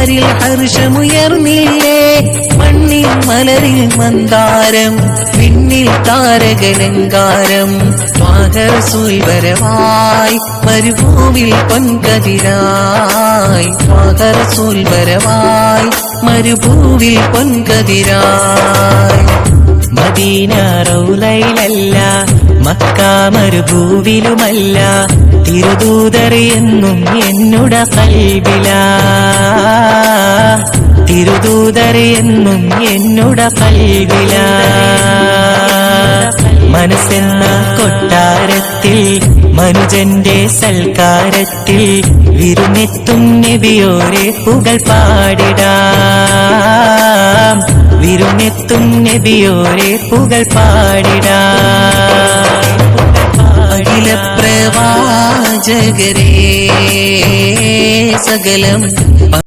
മിമ്പരിൽ ഹർഷമുയർന്നില്ലേ മണ്ണിൽ മലരിൽ മന്ദാരം വിണ്ണിൽ താരകലങ്കാരം ത്വാഹ റസൂൽ വരവായി മരുഭൂവിൽ പൊൻകതിരായി ത്വാഹ റസൂൽ വരവായി മരുഭൂവിൽ പൊൻകതിരായി മദീന റൗലയിലല്ല മക്ക മരുഭൂവിലുമല്ല തിരുദൂതർ എന്നും എന്നുട കൽബിലാ തിരുദൂതർ എന്നും എന്നുട കൽബിലാ മനസ്സെന്ന കൊട്ടാരത്തിൽ മനുജന്റെ സൽക്കാരത്തിൽ വിരുന്നെത്തും നബിയോരെ പുകൾ പാടിടാം വിരുന്നെത്തും നബിയോരെ പുകൾ പാടിടാം അഖില പ്രവാചകരേ സകലം